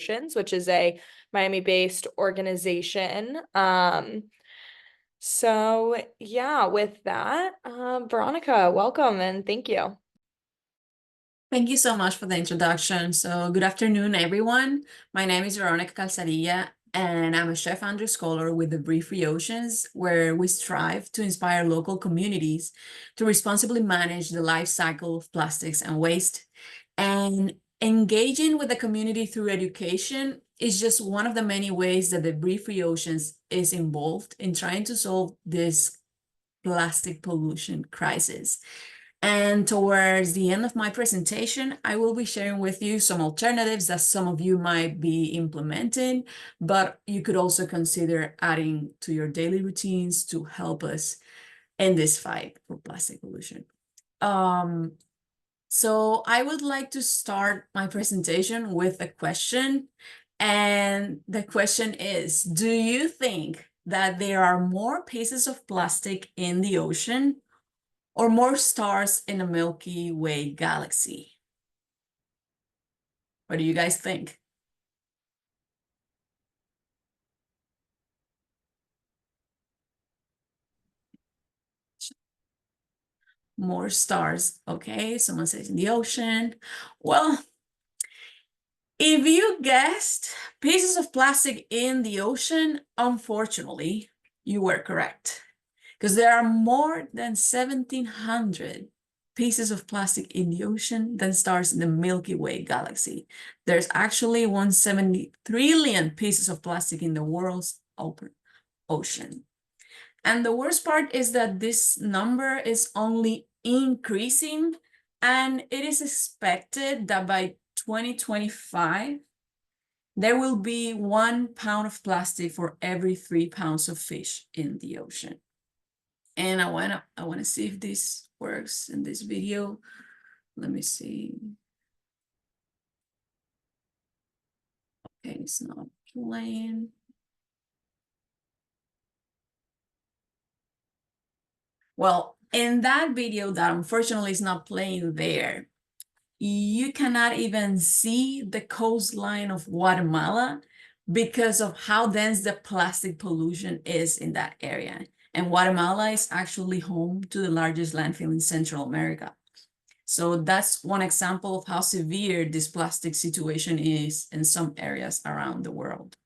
Oceans, which is a Miami-based organization. So yeah, with that, Veronica, welcome and thank you. Thank you so much for the introduction. So good afternoon, everyone. My name is Veronica Calzadilla, and I'm a chef and scholar with the Brief Free Oceans, where we strive to inspire local communities to responsibly manage the life cycle of plastics and waste. And engaging with the community through education is just one of the many ways that the Brief Free Oceans is involved in trying to solve this plastic pollution crisis. And towards the end of my presentation, I will be sharing with you some alternatives that some of you might be implementing, but you could also consider adding to your daily routines to help us in this fight for plastic pollution. So I would like to start my presentation with a question. And the question is, do you think that there are more pieces of plastic in the ocean or more stars in the Milky Way galaxy? What do you guys think? More stars. Okay, someone says in the ocean. Well, if you guessed pieces of plastic in the ocean, unfortunately, you were correct. Because there are more than 1,700 pieces of plastic in the ocean than stars in the Milky Way galaxy. There's actually 170 trillion pieces of plastic in the world's open ocean. And the worst part is that this number is only increasing, and it is expected that by 2025, there will be 1 pound of plastic for every 3 pounds of fish in the ocean. And I wanna see if this works in this video. Let me see. Okay, it's not playing. Well, in that video that unfortunately is not playing there, you cannot even see the coastline of Guatemala because of how dense the plastic pollution is in that area. And Guatemala is actually home to the largest landfill in Central America. So that's one example of how severe this plastic situation is in some areas around the world.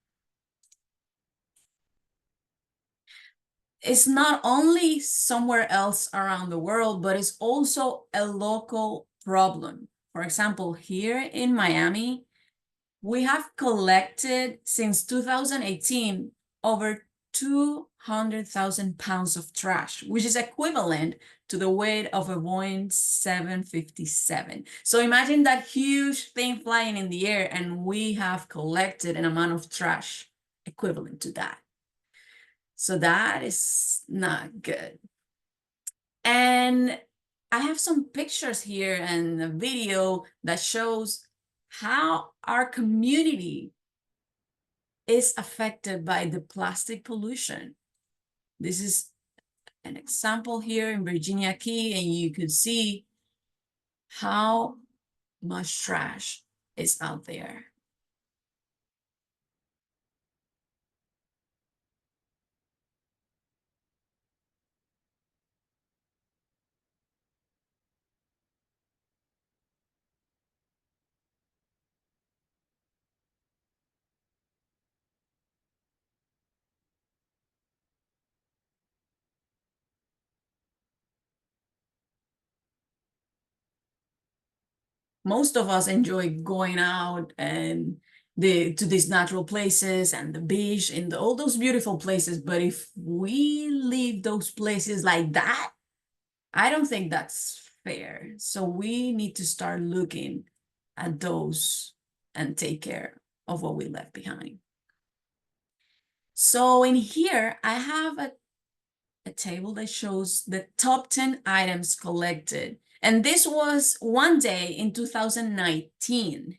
It's not only somewhere else around the world, but it's also a local problem. For example, here in Miami, we have collected since 2018 over 200,000 pounds of trash, which is equivalent to the weight of a Boeing 757. So imagine that huge thing flying in the air, and we have collected an amount of trash equivalent to that. So that is not good. And I have some pictures here and a video that shows how our community is affected by the plastic pollution. This is an example here in Virginia Key, and you could see how much trash is out there. Most of us enjoy going out and to these natural places and the beach and all those beautiful places. But if we leave those places like that, I don't think that's fair. So we need to start looking at those and take care of what we left behind. So in here, I have a table that shows the top 10 items collected. And this was one day in 2019.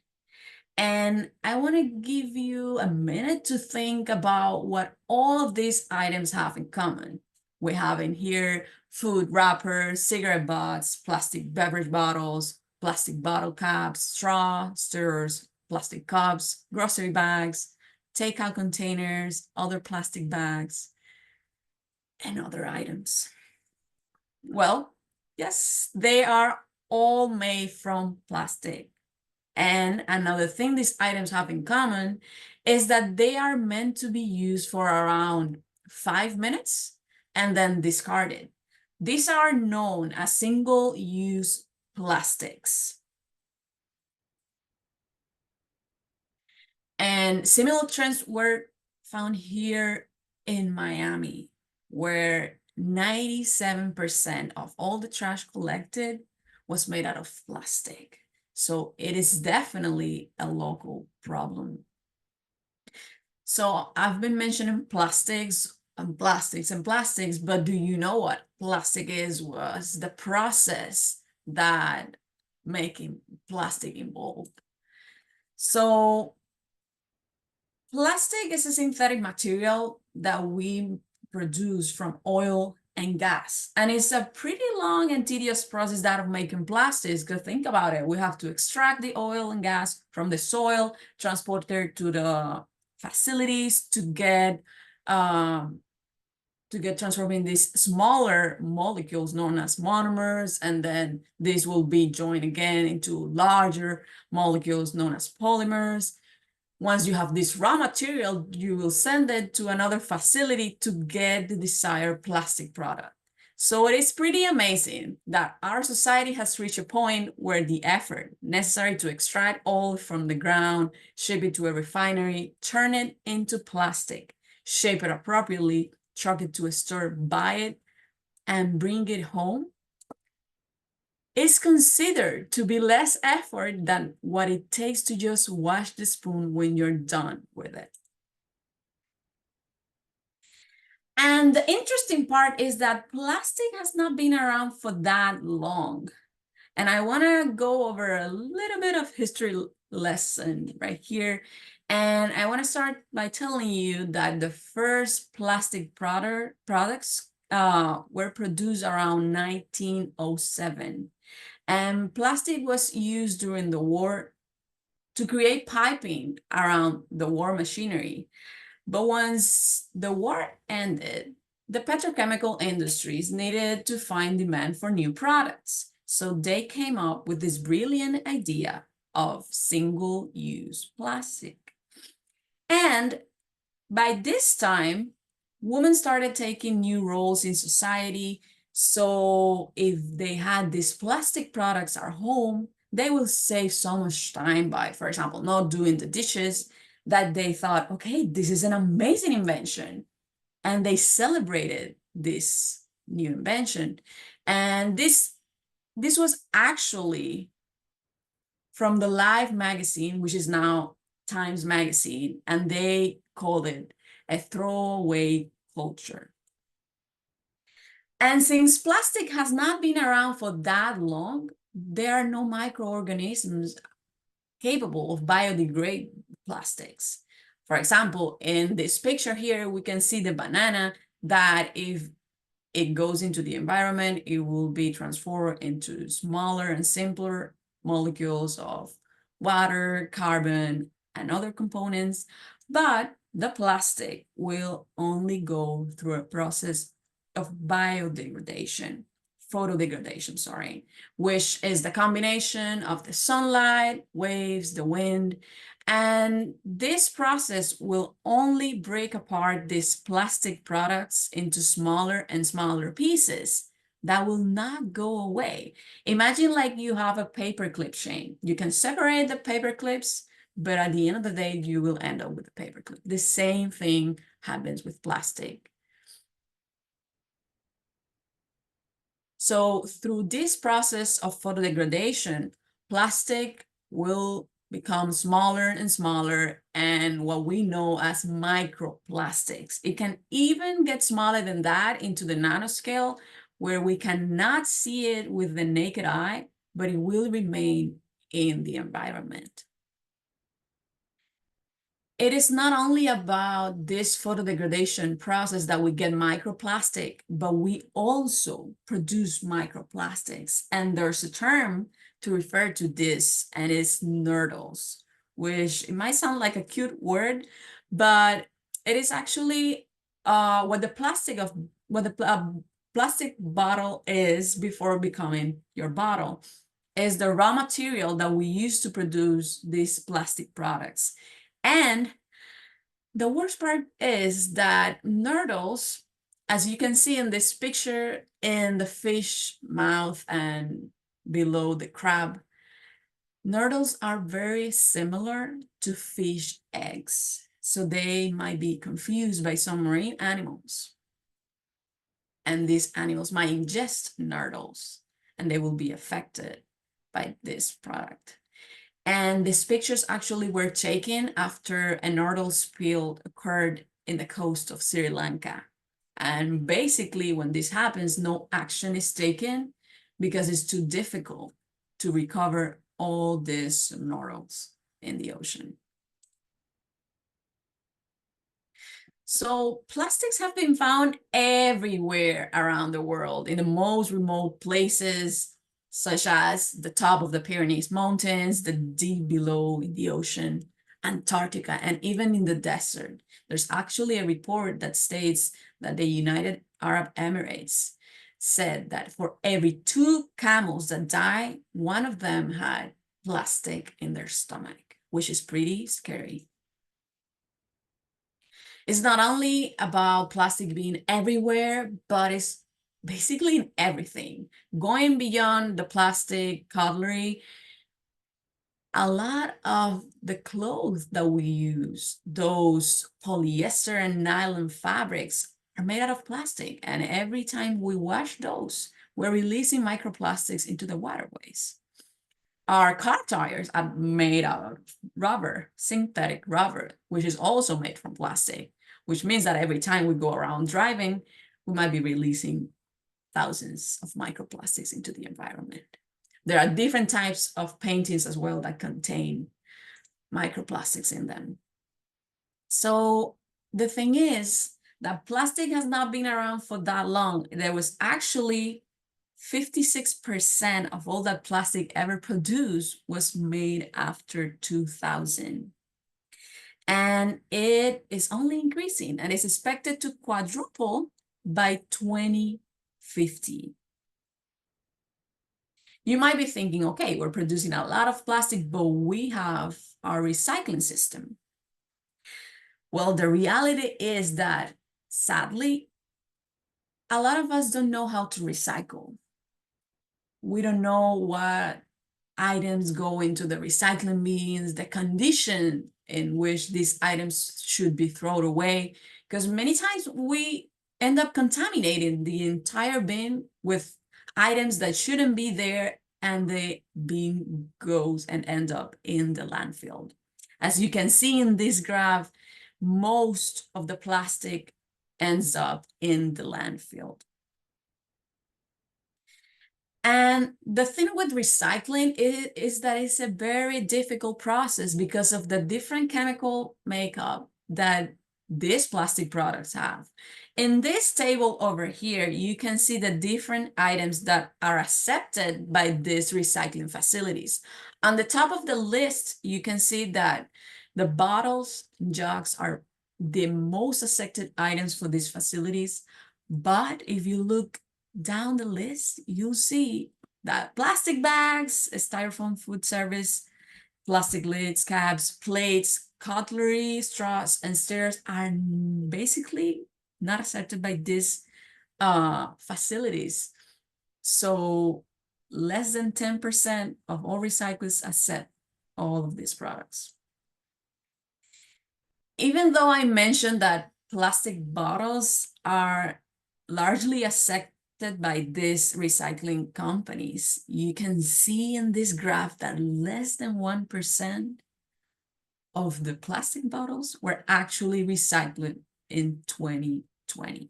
And I want to give you a minute to think about what all of these items have in common. We have in here food wrappers, cigarette butts, plastic beverage bottles, plastic bottle caps, straw, stirrers, plastic cups, grocery bags, takeout containers, other plastic bags, and other items. Well, yes, they are all made from plastic. And another thing these items have in common is that they are meant to be used for around 5 minutes and then discarded. These are known as single-use plastics. And similar trends were found here in Miami, where 97% of all the trash collected was made out of plastic. So it is definitely a local problem. So I've been mentioning plastics and plastics and plastics, but do you know what plastic is? Was the process that making plastic involved. So plastic is a synthetic material that we produce from oil and gas. And it's a pretty long and tedious process that of making plastics, because think about it. We have to extract the oil and gas from the soil, transport it to the facilities to get transformed in these smaller molecules known as monomers, and then these will be joined again into larger molecules known as polymers. Once you have this raw material, you will send it to another facility to get the desired plastic product. So it is pretty amazing that our society has reached a point where the effort necessary to extract oil from the ground, ship it to a refinery, turn it into plastic, shape it appropriately, truck it to a store, buy it, and bring it home is considered to be less effort than what it takes to just wash the spoon when you're done with it. And the interesting part is that plastic has not been around for that long. And I want to go over a little bit of history lesson right here. And I want to start by telling you that the first plastic products were produced around 1907. And plastic was used during the war to create piping around the war machinery. But once the war ended, the petrochemical industries needed to find demand for new products. So they came up with this brilliant idea of single-use plastic. And by this time, women started taking new roles in society. So if they had these plastic products at home, they will save so much time by, for example, not doing the dishes, that they thought, okay, this is an amazing invention. And they celebrated this new invention. And this was actually from the Life magazine, which is now Times Magazine, and they called it a throwaway culture. And since plastic has not been around for that long, there are no microorganisms capable of biodegrading plastics. For example, in this picture here, we can see the banana that if it goes into the environment, it will be transformed into smaller and simpler molecules of water, carbon, and other components. But the plastic will only go through a process of biodegradation, photodegradation, sorry, which is the combination of the sunlight, waves, the wind, and this process will only break apart these plastic products into smaller and smaller pieces that will not go away. Imagine like you have a paperclip chain. You can separate the paper clips, but at the end of the day, you will end up with a paperclip. The same thing happens with plastic. So through this process of photodegradation, plastic will become smaller and smaller, and what we know as microplastics. It can even get smaller than that into the nanoscale, where we cannot see it with the naked eye, but it will remain in the environment. It is not only about this photodegradation process that we get microplastic, but we also produce microplastics. And there's a term to refer to this, and it's nurdles, which it might sound like a cute word, but it is actually what the plastic bottle is before becoming your bottle, is the raw material that we use to produce these plastic products. And the worst part is that nurdles, as you can see in this picture, in the fish mouth and below the crab, nurdles are very similar to fish eggs. So they might be confused by some marine animals. And these animals might ingest nurdles and they will be affected by this product. And these pictures actually were taken after a nurdle spill occurred in the coast of Sri Lanka. And basically, when this happens, no action is taken because it's too difficult to recover all these nurdles in the ocean. So plastics have been found everywhere around the world, in the most remote places, such as the top of the Pyrenees Mountains, the deep below in the ocean, Antarctica, and even in the desert. There's actually a report that states that the United Arab Emirates said that for every 2 camels that die, one of them had plastic in their stomach, which is pretty scary. It's not only about plastic being everywhere, but it's basically in everything. Going beyond the plastic cutlery, a lot of the clothes that we use, those polyester and nylon fabrics, are made out of plastic. And every time we wash those, we're releasing microplastics into the waterways. Our car tires are made out of rubber, synthetic rubber, which is also made from plastic, which means that every time we go around driving, we might be releasing thousands of microplastics into the environment. There are different types of paintings as well that contain microplastics in them. So the thing is that plastic has not been around for that long. There was actually 56% of all that plastic ever produced was made after 2000. And it is only increasing and is expected to quadruple by 2050. You might be thinking, okay, we're producing a lot of plastic, but we have our recycling system. Well, the reality is that, sadly, a lot of us don't know how to recycle. We don't know what items go into the recycling bins, the condition in which these items should be thrown away, because many times we end up contaminating the entire bin with items that shouldn't be there, and the bin goes and end up in the landfill. As you can see in this graph, most of the plastic ends up in the landfill. And the thing with recycling is that it's a very difficult process because of the different chemical makeup that these plastic products have. In this table over here, you can see the different items that are accepted by these recycling facilities. On the top of the list, you can see that the bottles and jugs are the most accepted items for these facilities. But if you look down the list, you'll see that plastic bags, styrofoam food service, plastic lids, cabs, plates, cutlery, straws, and stirrers are basically not accepted by these facilities. So less than 10% of all recyclers accept all of these products. Even though I mentioned that plastic bottles are largely accepted by these recycling companies, you can see in this graph that less than 1% of the plastic bottles were actually recycled in 2020.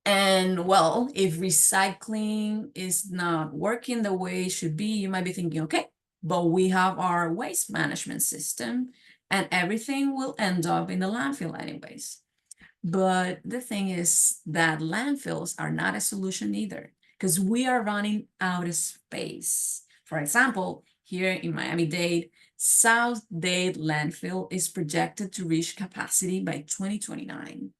And well, if recycling is not working the way it should be, you might be thinking, okay, but we have our waste management system and everything will end up in the landfill anyways. But the thing is that landfills are not a solution either, because we are running out of space. For example, here in Miami-Dade, South Dade landfill is projected to reach capacity by 2029.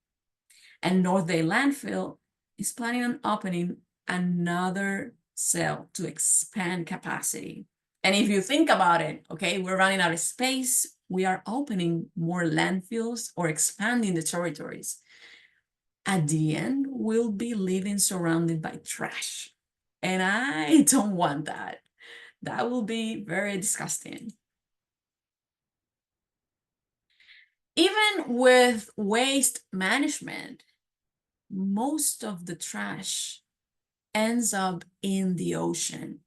And North Dade landfill is planning on opening another cell to expand capacity. And if you think about it, okay, we're running out of space, we are opening more landfills or expanding the territories. At the end, we'll be living surrounded by trash. And I don't want that. That will be very disgusting. Even with waste management, most of the trash ends up in the ocean.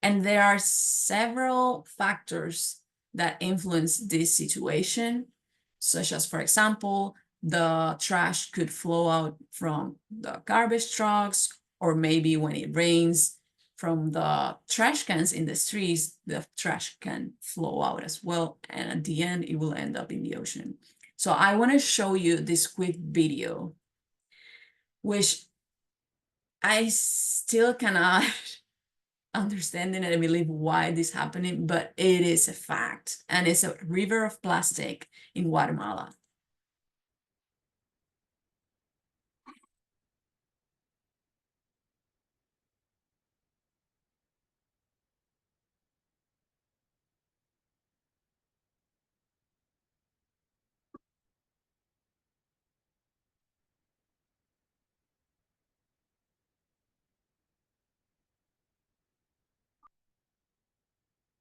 And there are several factors that influence this situation, such as, for example, the trash could flow out from the garbage trucks, or maybe when it rains from the trash cans in the streets, the trash can flow out as well. And at the end, it will end up in the ocean. So I want to show you this quick video, which I still cannot understanding and I believe why this is happening, but it is a fact. And it's a river of plastic in Guatemala.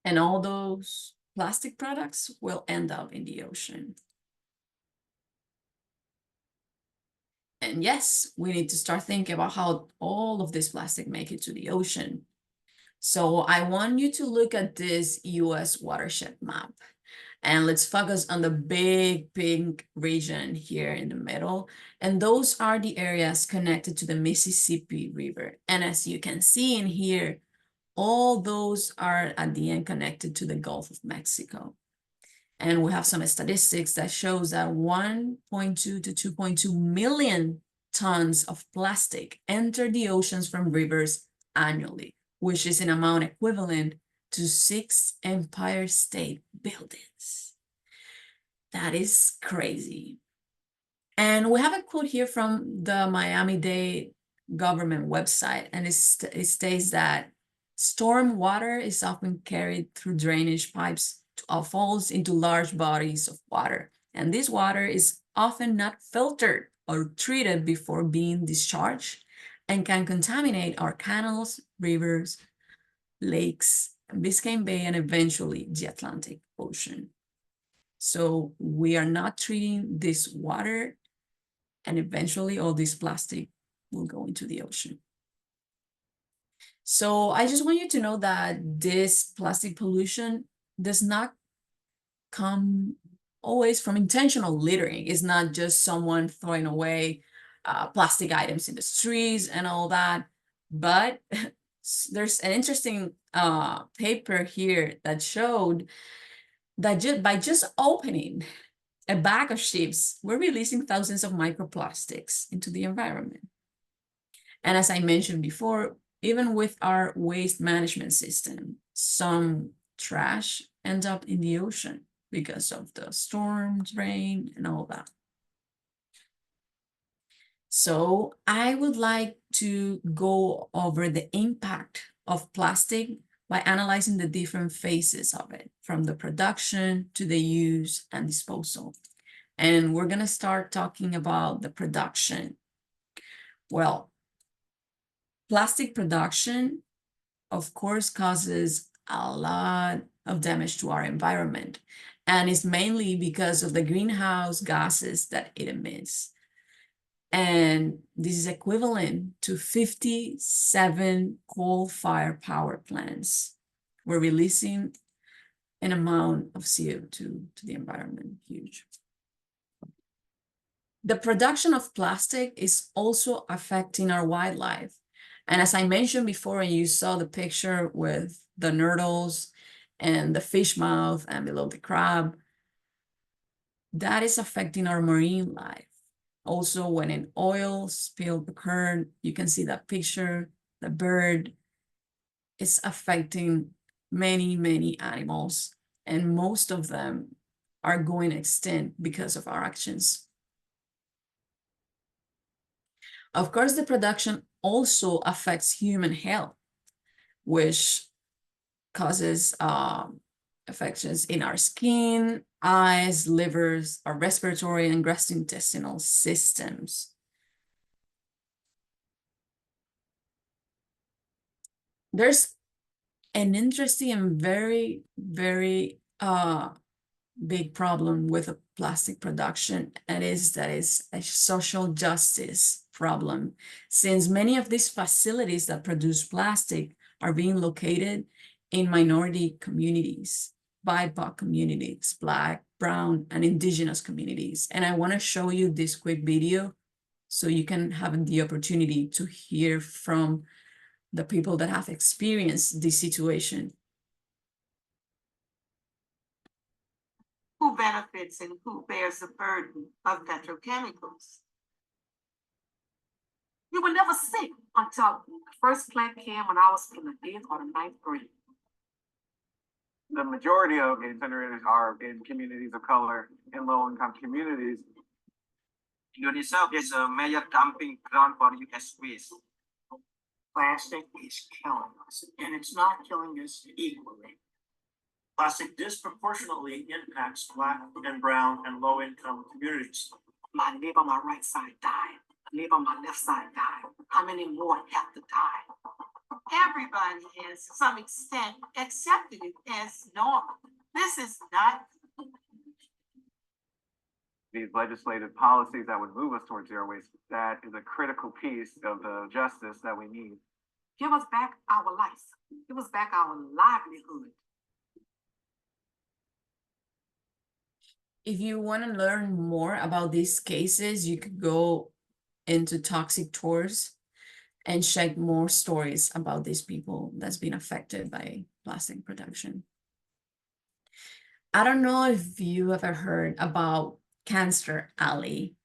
And all those plastic products will end up in the ocean. And yes, we need to start thinking about how all of this plastic make it to the ocean. So I want you to look at this US watershed map. And let's focus on the big pink region here in the middle. And those are the areas connected to the Mississippi River. And as you can see in here, all those are at the end connected to the Gulf of Mexico. And we have some statistics that shows that 1.2 to 2.2 million tons of plastic enter the oceans from rivers annually, which is an amount equivalent to 6 Empire State Buildings. That is crazy. And we have a quote here from the Miami-Dade government website, and it states that storm water is often carried through drainage pipes or falls into large bodies of water. And this water is often not filtered or treated before being discharged and can contaminate our canals, rivers, lakes, Biscayne Bay, and eventually the Atlantic Ocean. So we are not treating this water, and eventually all this plastic will go into the ocean. So I just want you to know that this plastic pollution does not come always from intentional littering. It's not just someone throwing away plastic items in the streets and all that, but there's an interesting paper here that showed that by just opening a bag of chips, we're releasing thousands of microplastics into the environment. And as I mentioned before, even with our waste management system, some trash ends up in the ocean because of the storms, rain, and all that. So I would like to go over the impact of plastic by analyzing the different phases of it, from the production to the use and disposal. And we're gonna start talking about the production. Well, plastic production, of course, causes a lot of damage to our environment, and it's mainly because of the greenhouse gases that it emits. And this is equivalent to 57 coal-fired power plants. We're releasing an amount of CO2 to the environment, huge. The production of plastic is also affecting our wildlife. And as I mentioned before, and you saw the picture with the turtles and the fish mouth and below the crab, that is affecting our marine life. Also, when an oil spill occurred, you can see that picture, the bird is affecting many, many animals, and most of them are going extinct because of our actions. Of course, the production also affects human health, which causes affections in our skin, eyes, livers, our respiratory and gastrointestinal systems. There's an interesting and very, very big problem with a plastic production, and that is a social justice problem, since many of these facilities that produce plastic are being located in minority communities, BIPOC communities, Black, Brown, and Indigenous communities. And I want to show you this quick video so you can have the opportunity to hear from the people that have experienced this situation. Who benefits and who bears the burden of petrochemicals? You would never see until the first plant came when I was in the 8th or the 9th grade. The majority of incinerators are in communities of color and low-income communities. Indonesia is a major dumping ground for US waste. Plastic is killing us, and it's not killing us equally. Plastic disproportionately impacts Black and Brown and low-income communities. My neighbor on my right side died. My neighbor on my left side died. How many more have to die? Everybody has, to some extent, accepted it as normal. This is not. These legislative policies that would move us towards zero waste, that is a critical piece of the justice that we need. Give us back our life. Give us back our livelihood. If you want to learn more about these cases, you could go into Toxic Tours and check more stories about these people that's been affected by plastic production. I don't know if you ever heard about Cancer Alley,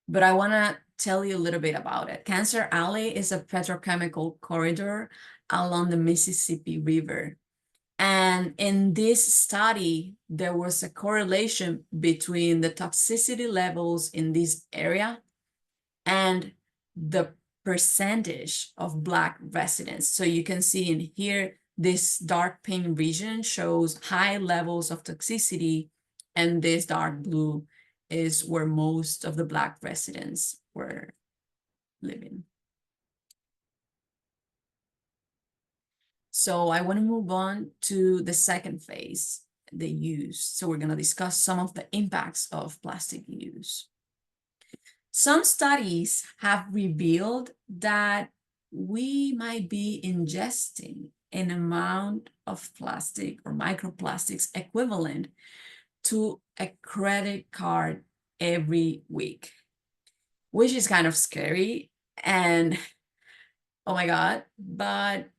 but I want to tell you a little bit about it. Cancer Alley is a petrochemical corridor along the Mississippi River. And in this study, there was a correlation between the toxicity levels in this area and the percentage of Black residents. So you can see in here, this dark pink region shows high levels of toxicity, and this dark blue is where most of the Black residents were living. So I want to move on to the second phase, the use. So we're going to discuss some of the impacts of plastic use. Some studies have revealed that we might be ingesting an amount of plastic or microplastics equivalent to a credit card every week, which is kind of scary and oh my God, but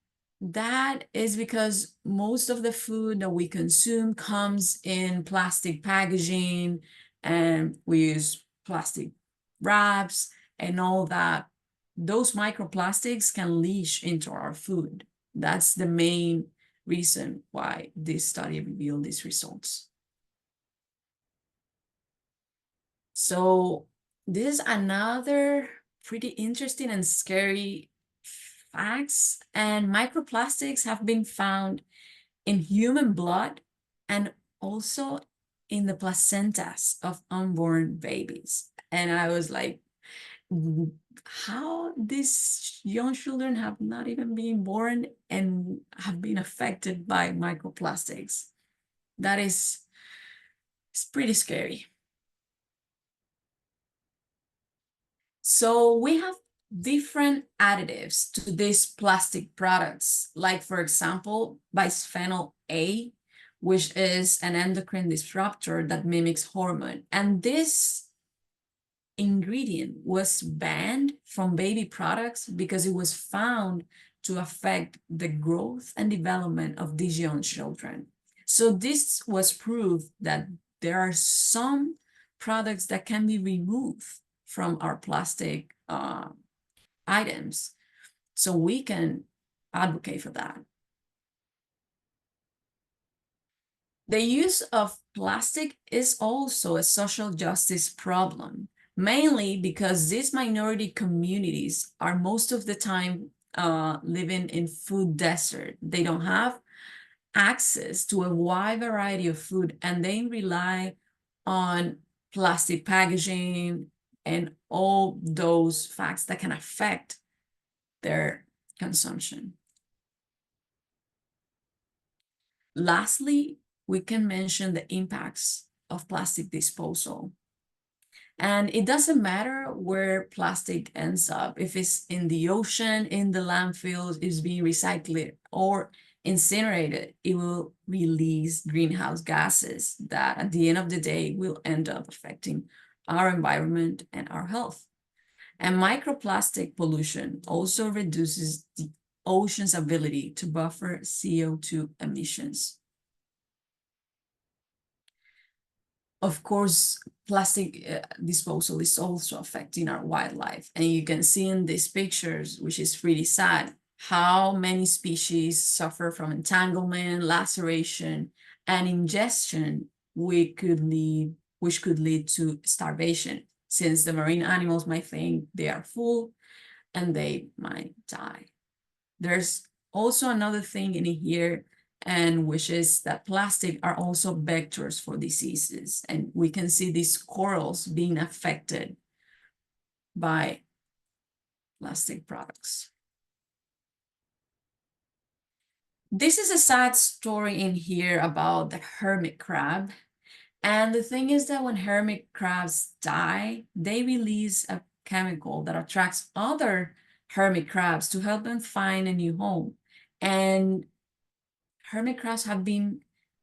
that is because most of the food that we consume comes in plastic packaging, and we use plastic wraps and all that. Those microplastics can leach into our food. That's the main reason why this study revealed these results. So this is another pretty interesting and scary facts, and microplastics have been found in human blood and also in the placentas of unborn babies. And I was like, how these young children have not even been born and have been affected by microplastics? That is, it's pretty scary. So we have different additives to these plastic products, like for example, bisphenol A, which is an endocrine disruptor that mimics hormone. And this ingredient was banned from baby products because it was found to affect the growth and development of these young children. So this was proof that there are some products that can be removed from our plastic items, so we can advocate for that. The use of plastic is also a social justice problem, mainly because these minority communities are most of the time living in food desert. They don't have access to a wide variety of food, and they rely on plastic packaging and all those facts that can affect their consumption. Lastly, we can mention the impacts of plastic disposal. And it doesn't matter where plastic ends up, if it's in the ocean, in the landfills, is being recycled or incinerated, it will release greenhouse gases that at the end of the day will end up affecting our environment and our health. And microplastic pollution also reduces the ocean's ability to buffer CO2 emissions. Of course, plastic disposal is also affecting our wildlife. And you can see in these pictures, which is pretty sad, how many species suffer from entanglement, laceration, and ingestion, which could lead to starvation, since the marine animals might think they are full and they might die. There's also another thing in here, and which is that plastic are also vectors for diseases. And we can see these corals being affected by plastic products. This is a sad story in here about the hermit crab. And the thing is that when hermit crabs die, they release a chemical that attracts other hermit crabs to help them find a new home. And hermit crabs have been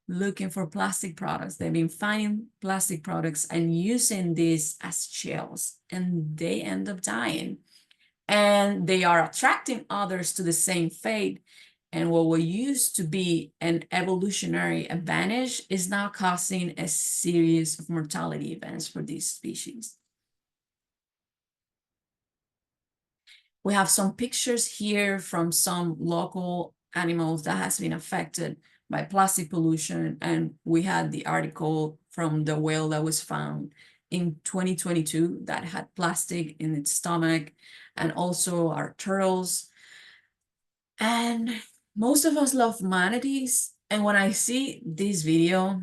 looking for plastic products. They've been finding plastic products and using these as shells, and they end up dying. And they are attracting others to the same fate. And what used to be an evolutionary advantage is now causing a series of mortality events for these species. We have some pictures here from some local animals that has been affected by plastic pollution. And we had the article from the whale that was found in 2022 that had plastic in its stomach, and also our turtles. And most of us love manatees. And when I see this video,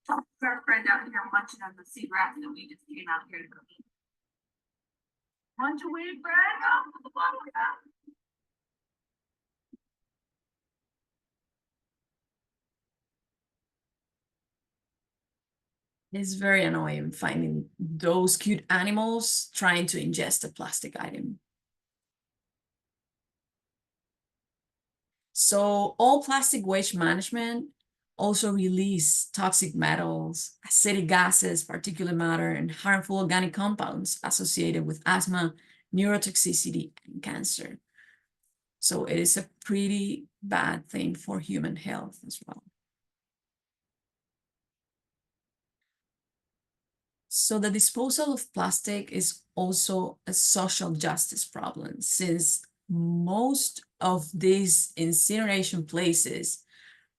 Our friend out here munching on the sea grass that we just came out here to eat. Munch away, Brad. it's very annoying finding those cute animals trying to ingest a plastic item. So all plastic waste management also release toxic metals, acidic gases, particulate matter, and harmful organic compounds associated with asthma, neurotoxicity, and cancer. So it is a pretty bad thing for human health as well. So the disposal of plastic is also a social justice problem, since most of these incineration places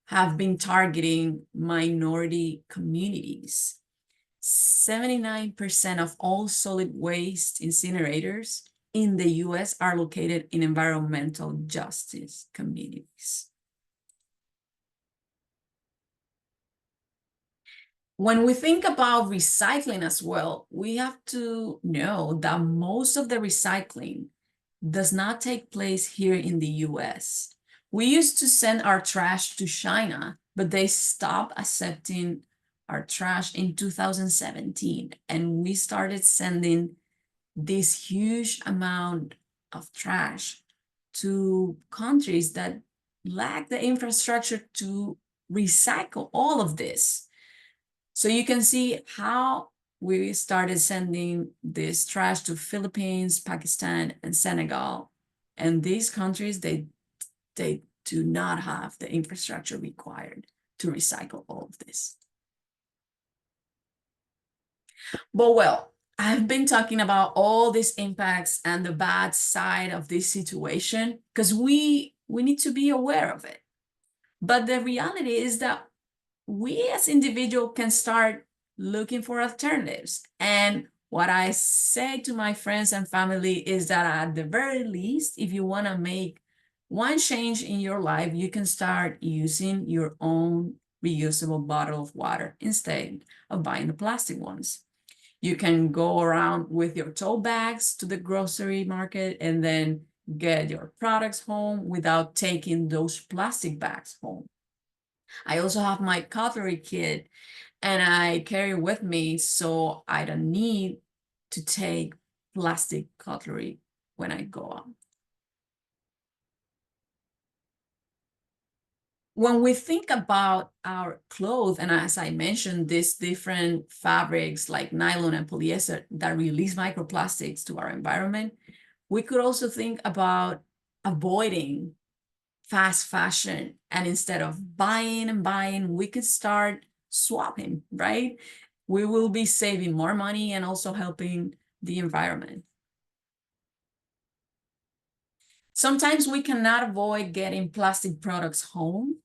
have been targeting minority communities. 79% of all solid waste incinerators in the US are located in environmental justice communities. When we think about recycling as well, we have to know that most of the recycling does not take place here in the US. We used to send our trash to China, but they stopped accepting our trash in 2017. And we started sending this huge amount of trash to countries that lack the infrastructure to recycle all of this. So you can see how we started sending this trash to Philippines, Pakistan, and Senegal. And these countries, they do not have the infrastructure required to recycle all of this. But well, I've been talking about all these impacts and the bad side of this situation because we need to be aware of it. But the reality is that we as individuals can start looking for alternatives. And what I say to my friends and family is that at the very least, if you want to make one change in your life, you can start using your own reusable bottle of water instead of buying the plastic ones. You can go around with your tote bags to the grocery market and then get your products home without taking those plastic bags home. I also have my cutlery kit and I carry with me so I don't need to take plastic cutlery when I go out. When we think about our clothes, and as I mentioned, these different fabrics like nylon and polyester that release microplastics to our environment, we could also think about avoiding fast fashion. And instead of buying and buying, we could start swapping, right? We will be saving more money and also helping the environment. Sometimes we cannot avoid getting plastic products home,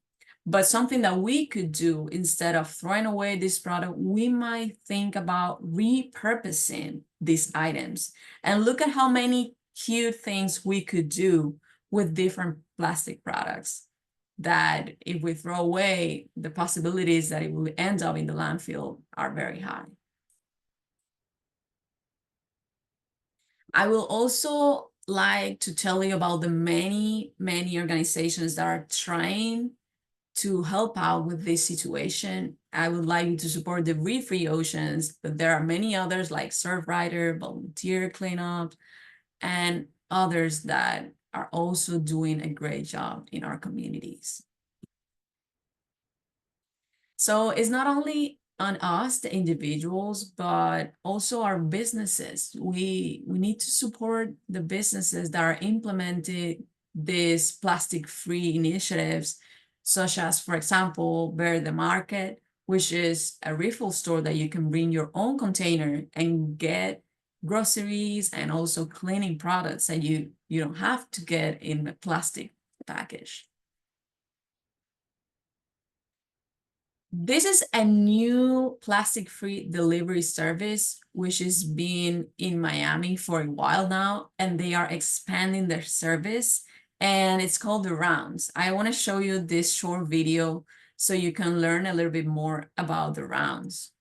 but something that we could do instead of throwing away this product, we might think about repurposing these items and look at how many cute things we could do with different plastic products that if we throw away, the possibilities that it will end up in the landfill are very high. I will also like to tell you about the many organizations that are trying to help out with this situation. I would like you to support the Breathe Free Oceans, but there are many others like Surfrider, Volunteer Cleanup, and others that are also doing a great job in our communities. So it's not only on us, the individuals, but also our businesses. We need to support the businesses that are implementing these plastic-free initiatives, such as, for example, Bear the Market, which is a refill store that you can bring your own container and get groceries and also cleaning products that you don't have to get in a plastic package. This is a new plastic-free delivery service, which has been in Miami for a while now, and they are expanding their service, and it's called The Rounds. I want to show you this short video so you can learn a little bit more about The Rounds.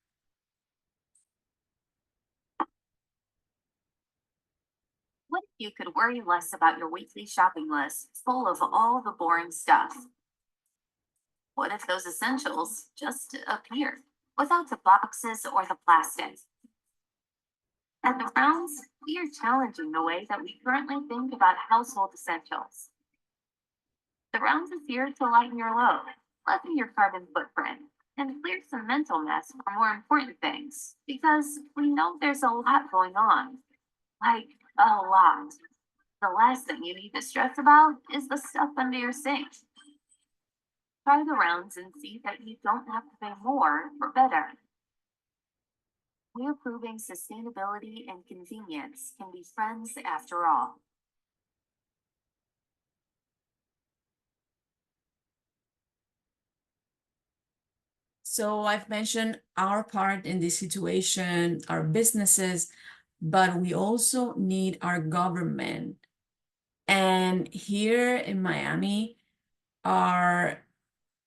What if you could worry less about your weekly shopping list full of all the boring stuff? What if those essentials just appeared without the boxes or the plastic? At the Rounds, we are challenging the way that we currently think about household essentials. The Rounds is here to lighten your load, lessen your carbon footprint, and clear some mental mess for more important things, because we know there's a lot going on. Like, a lot. The last thing you need to stress about is the stuff under your sink. Try the Rounds and see that you don't have to pay more for better. We're proving sustainability and convenience can be friends after all. So I've mentioned our part in this situation, our businesses, but we also need our government. And here in Miami, our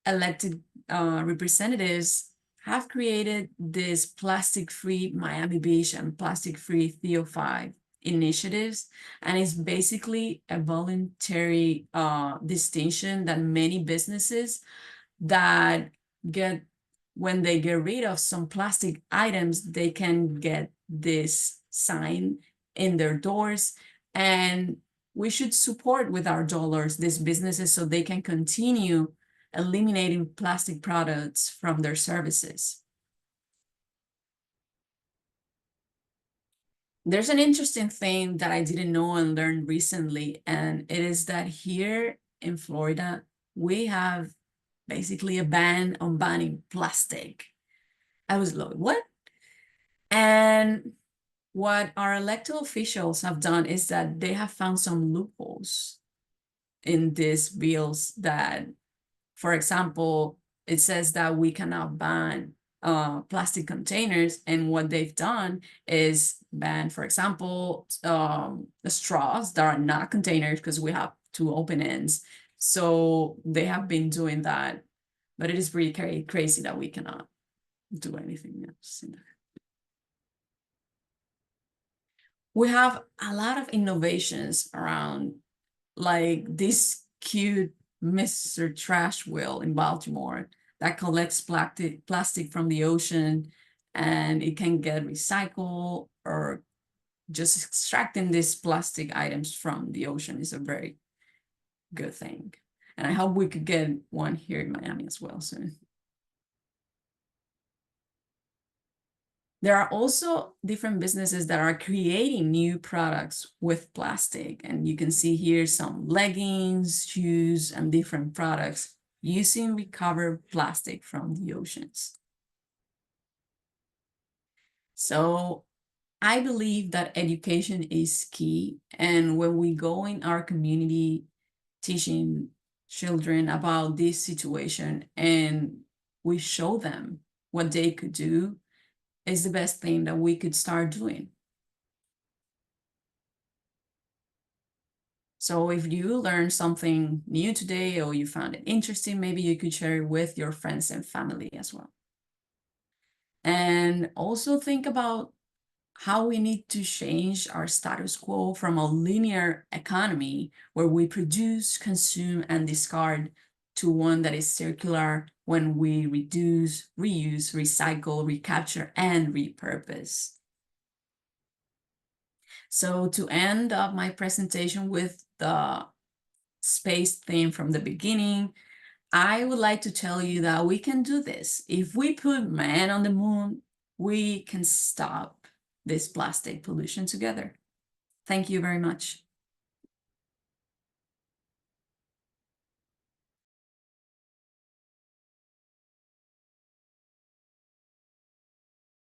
elected representatives have created this plastic-free Miami Beach and plastic-free Theo 5 initiatives. And it's basically a voluntary distinction that many businesses that get, when they get rid of some plastic items, they can get this sign in their doors. And we should support with our dollars these businesses so they can continue eliminating plastic products from their services. There's an interesting thing that I didn't know and learned recently, and it is that here in Florida, we have basically a ban on banning plastic. I was like, what? And what our elected officials have done is that they have found some loopholes in these bills that, for example, it says that we cannot ban plastic containers, and what they've done is ban, for example, the straws that are not containers because we have two open ends. So they have been doing that, but it is pretty crazy that we cannot do anything else in there. We have a lot of innovations around, like this cute Mr. Trash Wheel in Baltimore that collects plastic from the ocean, and it can get recycled, or just extracting these plastic items from the ocean is a very good thing. And I hope we could get one here in Miami as well soon. There are also different businesses that are creating new products with plastic. And you can see here some leggings, shoes, and different products using recovered plastic from the oceans. So I believe that education is key. And when we go in our community teaching children about this situation and we show them what they could do, is the best thing that we could start doing. So if you learned something new today or you found it interesting, maybe you could share it with your friends and family as well. And also think about how we need to change our status quo from a linear economy where we produce, consume, and discard to one that is circular, when we reduce, reuse, recycle, recapture, and repurpose. So to end up my presentation with the space theme from the beginning, I would like to tell you that we can do this. If we put man on the moon, we can stop this plastic pollution together. Thank you very much.